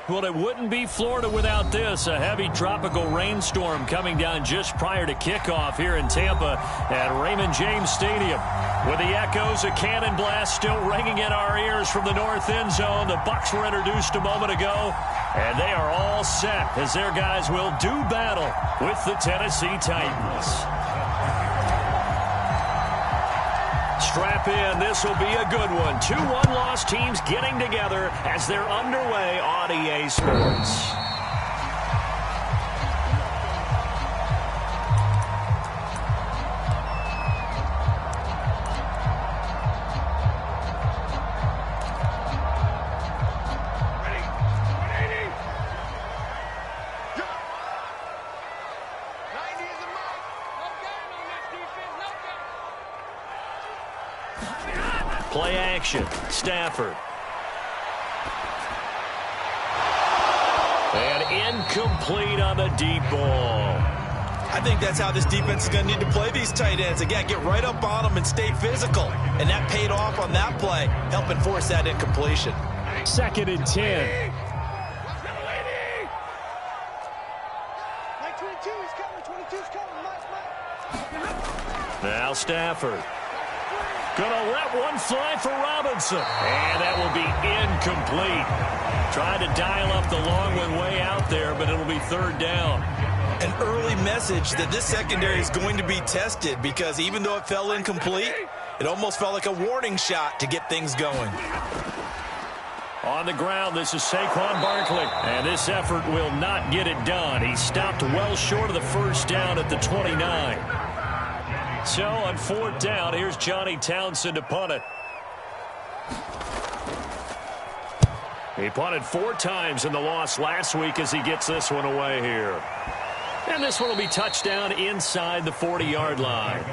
Well, it wouldn't be Florida without this. A heavy tropical rainstorm coming down just prior to kickoff here in Tampa at Raymond James Stadium. With the echoes of cannon blast still ringing in our ears from the north end zone, the Bucs were introduced a moment ago, and they are all set as their guys will do battle with the Tennessee Titans. Strap in. This will be a good one. 2 one-loss teams getting together as they're underway on EA Sports. Play action. Stafford. And incomplete on the deep ball. I think that's how this defense is going to need to play these tight ends. Again, get right up on them and stay physical. And that paid off on that play, helping force that incompletion. 2nd and 10. Now Stafford. Gonna let one fly for Robinson. And that will be incomplete. Trying to dial up the long one way out there, but it'll be 3rd down. An early message that this secondary is going to be tested, because even though it fell incomplete, it almost felt like a warning shot to get things going. On the ground, this is Saquon Barkley. And this effort will not get it done. He stopped well short of the 1st down at the 29. So on 4th down, here's Johnny Townsend to punt it. He punted 4 times in the loss last week as he gets this one away here. And this one will be touchdown inside the 40-yard line.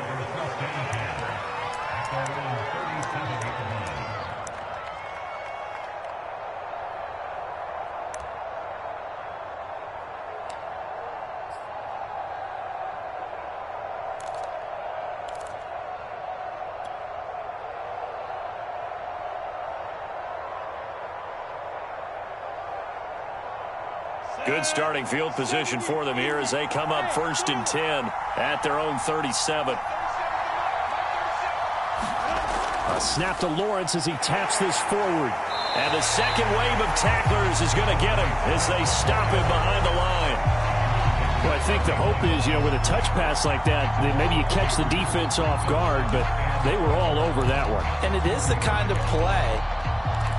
Good starting field position for them here as they come up 1st and 10 at their own 37. A snap to Lawrence as he taps this forward. And the second wave of tacklers is going to get him as they stop him behind the line. Well, I think the hope is, with a touch pass like that, that maybe you catch the defense off guard, but they were all over that one. And it is the kind of play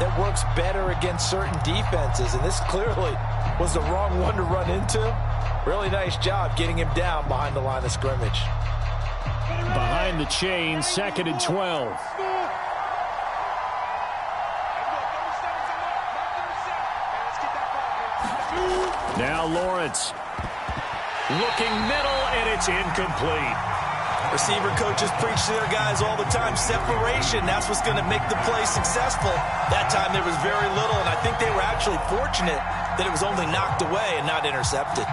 that works better against certain defenses, and this clearly was the wrong one to run into. Really nice job getting him down behind the line of scrimmage. Behind the chain, 2nd and 12. Now Lawrence. Looking middle, and it's incomplete. Receiver coaches preach to their guys all the time. Separation, that's what's going to make the play successful. That time there was very little, and I think they were actually fortunate that it was only knocked away and not intercepted.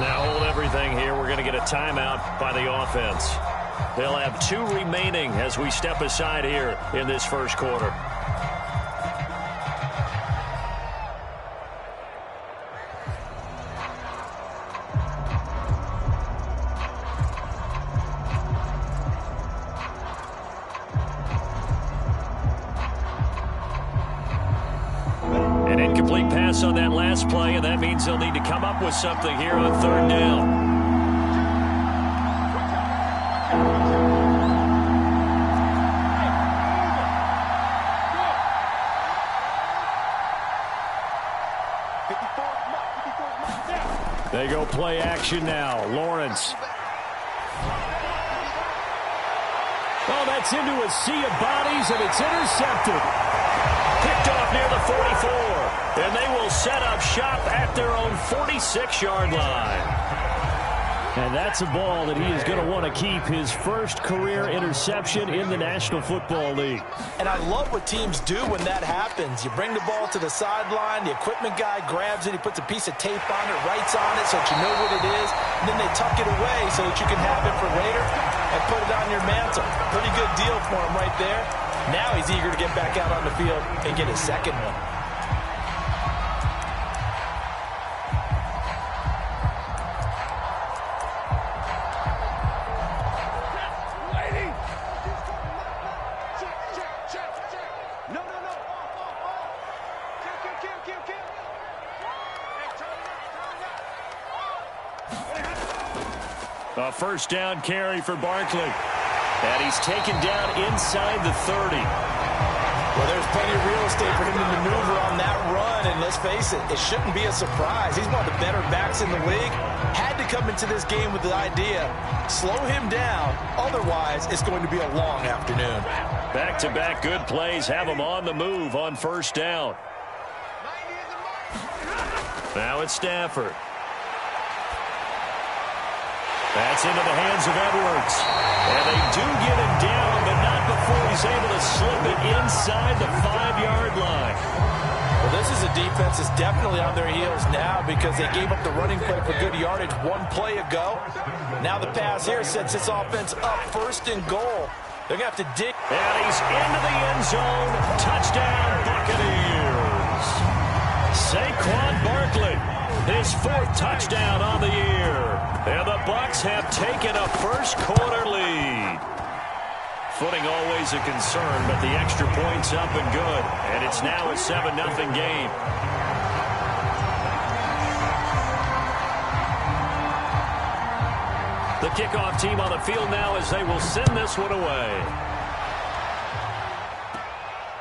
Now hold everything here. We're going to get a timeout by the offense. They'll have 2 remaining as we step aside here in this 1st quarter. Incomplete pass on that last play, and that means they'll need to come up with something here on 3rd down. They go play action now. Lawrence. Oh, that's into a sea of bodies, and it's intercepted. Picked off near the 44, and they will set up shop at their own 46-yard line. And that's a ball that he is going to want to keep, his first career interception in the National Football League. And I love what teams do when that happens. You bring the ball to the sideline, the equipment guy grabs it, he puts a piece of tape on it, writes on it so that you know what it is, and then they tuck it away so that you can have it for later and put it on your mantle. Pretty good deal for him right there. Now he's eager to get back out on the field and get his second one. A first down carry for Barkley. And he's taken down inside the 30. Well, there's plenty of real estate for him to maneuver on that run. And let's face it, it shouldn't be a surprise. He's one of the better backs in the league. Had to come into this game with the idea, slow him down. Otherwise, it's going to be a long afternoon. Back-to-back good plays have him on the move on first down. Now it's Stafford. That's into the hands of Edwards. And they do get him down, but not before he's able to slip it inside the 5-yard line. Well, this is a defense that's definitely on their heels now because they gave up the running play for good yardage one play ago. Now the pass here sets this offense up first and goal. They're going to have to dig. And he's into the end zone. Touchdown, Buccaneers. Saquon Barkley, his 4th touchdown on the year. And the Bucs have taken a first-quarter lead. Footing always a concern, but the extra point's up and good. And it's now a 7-0 game. The kickoff team on the field now as they will send this one away.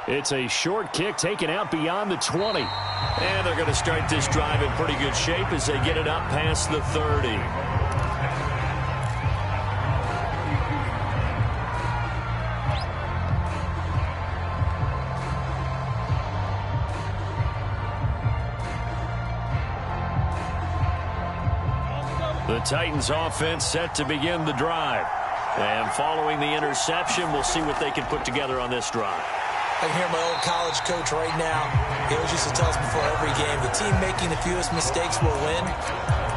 It's a short kick taken out beyond the 20. And they're going to start this drive in pretty good shape as they get it up past the 30. The Titans offense set to begin the drive. And following the interception, we'll see what they can put together on this drive. I can hear my old college coach right now. He always used to tell us before every game, the team making the fewest mistakes will win.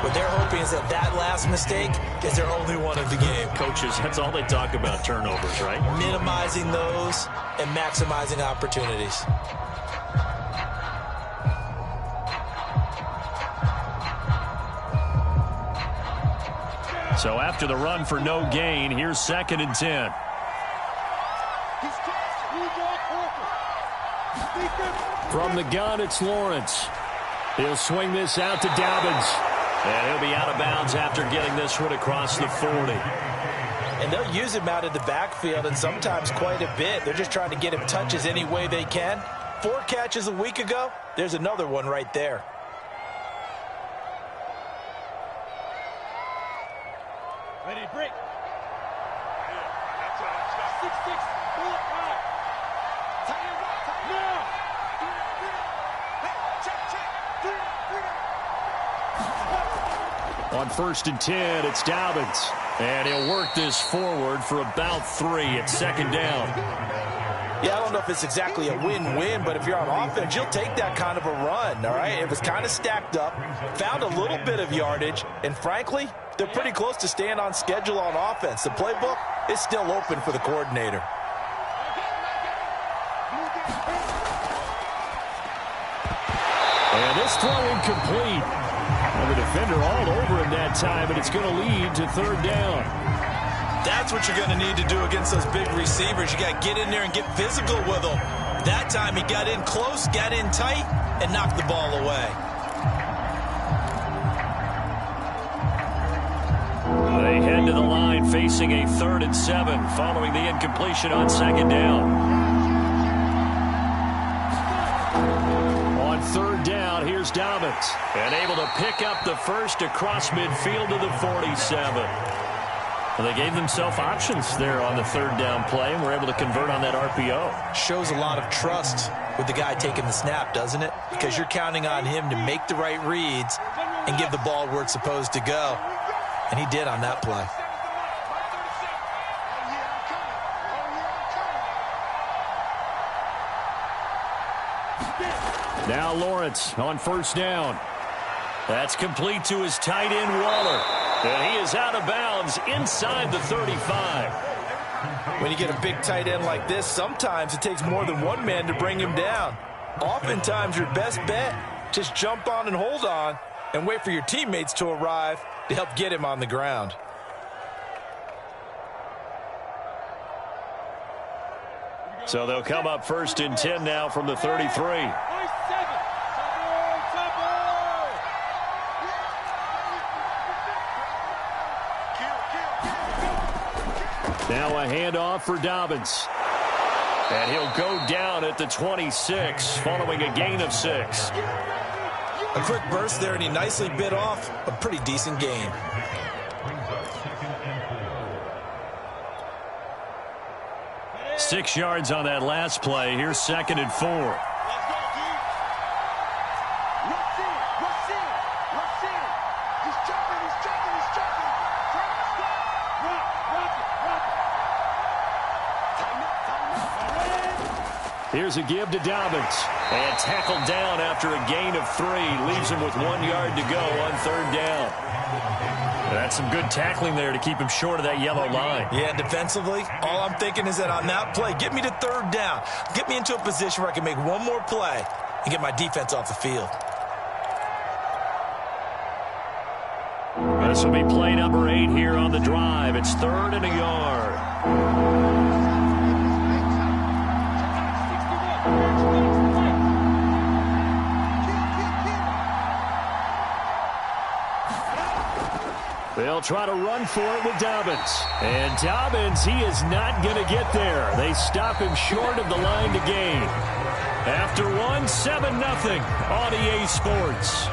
What they're hoping is that that last mistake is their only one of the game. Coaches, that's all they talk about, turnovers, right? Minimizing those and maximizing opportunities. So after the run for no gain, here's 2nd and 10. From the gun, it's Lawrence. He'll swing this out to Dobbins. And he'll be out of bounds after getting this one across the 40. And they'll use him out of the backfield, and sometimes quite a bit. They're just trying to get him touches any way they can. 4 catches a week ago. There's another one right there. Ready, break. 6-6, bullet high. Now. On 1st and 10, it's Dobbins. And he'll work this forward for about 3 at 2nd down. Yeah, I don't know if it's exactly a win-win, but if you're on offense, you'll take that kind of a run, all right? It was kind of stacked up, found a little bit of yardage, and frankly, they're pretty close to staying on schedule on offense. The playbook is still open for the coordinator. And this throw incomplete. And the defender all over him that time, and it's going to lead to 3rd down. That's what you're going to need to do against those big receivers. You got to get in there and get physical with them. That time he got in close, got in tight, and knocked the ball away. They head to the line facing a 3rd and 7 following the incompletion on 2nd down. On 3rd down, here's Dobbins. And able to pick up the first across midfield to the 47. Well, they gave themselves options there on the 3rd down play and were able to convert on that RPO. Shows a lot of trust with the guy taking the snap, doesn't it? Because you're counting on him to make the right reads and give the ball where it's supposed to go. And he did on that play. Now Lawrence on first down. That's complete to his tight end, Waller. And he is out of bounds inside the 35. When you get a big tight end like this, sometimes it takes more than one man to bring him down. Oftentimes, your best bet, just jump on and hold on and wait for your teammates to arrive to help get him on the ground. So they'll come up first and 10 now from the 33. Now a handoff for Dobbins. And he'll go down at the 26 following a gain of 6. A quick burst there, and he nicely bit off a pretty decent gain. Six yards on that last play. Here's 2nd and 4. Here's a give to Dobbins. And tackled down after a gain of 3. Leaves him with 1 yard to go on 3rd down. That's some good tackling there to keep him short of that yellow line. Yeah, defensively, all I'm thinking is that on that play, get me to 3rd down. Get me into a position where I can make one more play and get my defense off the field. This will be play number 8 here on the drive. It's 3rd and a yard. They'll try to run for it with Dobbins. And Dobbins, he is not going to get there. They stop him short of the line to gain. After one, 7-0 on EA Sports.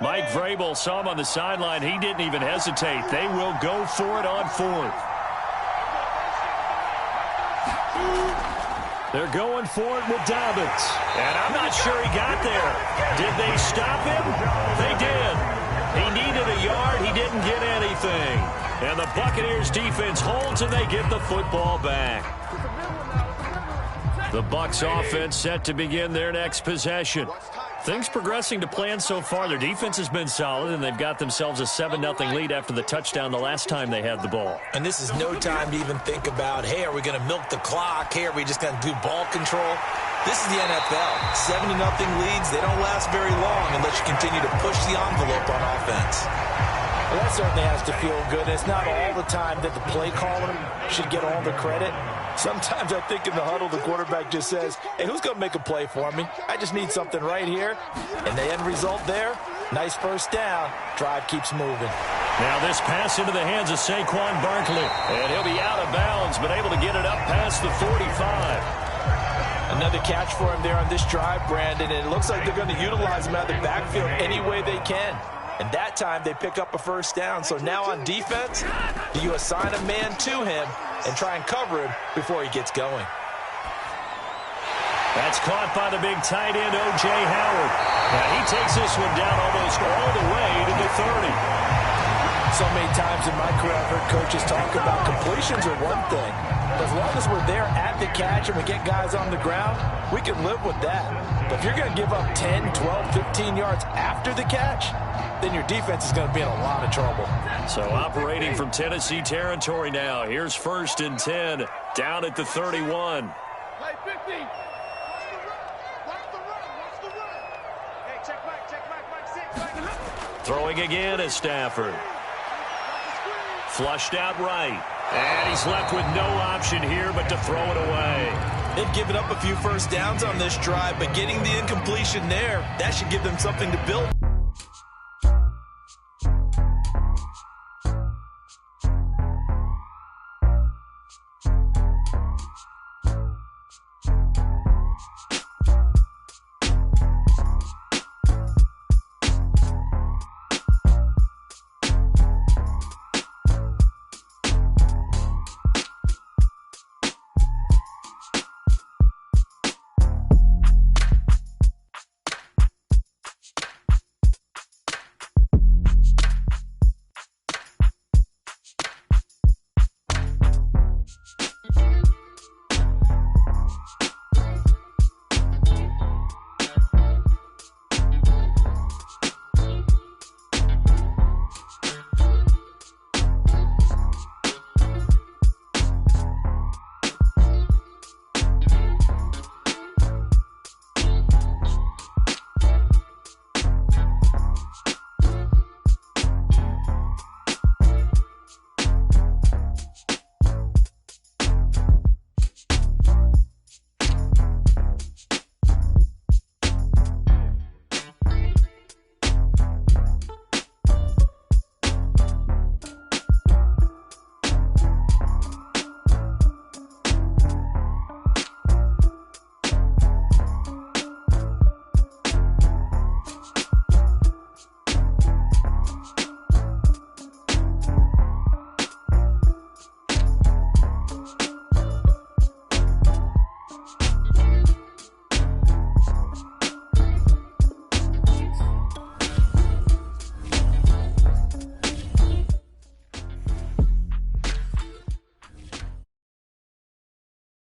Mike Vrabel saw him on the sideline. He didn't even hesitate. They will go for it on 4th. They're going for it with Dobbins. And I'm not sure he got there. Did they stop him? They did. He needed a yard. He didn't get anything. And the Buccaneers defense holds and they get the football back. The Bucs offense set to begin their next possession. Things progressing to plan so far. Their defense has been solid, and they've got themselves a 7-0 lead after the touchdown the last time they had the ball. And this is no time to even think about, hey, are we going to milk the clock? Hey, are we just going to do ball control? This is the NFL. 7-0 leads, they don't last very long unless you continue to push the envelope on offense. Well, that certainly has to feel good. It's not all the time that the play caller should get all the credit. Sometimes I think in the huddle, the quarterback just says, hey, who's going to make a play for me? I just need something right here. And the end result there, nice first down. Drive keeps moving. Now this pass into the hands of Saquon Barkley. And he'll be out of bounds, but able to get it up past the 45. Another catch for him there on this drive, Brandon. And it looks like they're going to utilize him out of the backfield any way they can. And that time they pick up a first down. So now on defense, do you assign a man to him and try and cover him before he gets going? That's caught by the big tight end, O.J. Howard. Now he takes this one down almost all the way to the 30. So many times in my career, I've heard coaches talk about completions are one thing. As long as we're there at the catch and we get guys on the ground, we can live with that. But if you're going to give up 10, 12, 15 yards after the catch, then your defense is going to be in a lot of trouble. So operating from Tennessee territory now. Here's 1st and 10 down at the 31. Play 50. Watch the run. Hey, check back, 6. Throwing again is Stafford. Flushed out right. And he's left with no option here but to throw it away. They've given up a few first downs on this drive, but getting the incompletion there, that should give them something to build.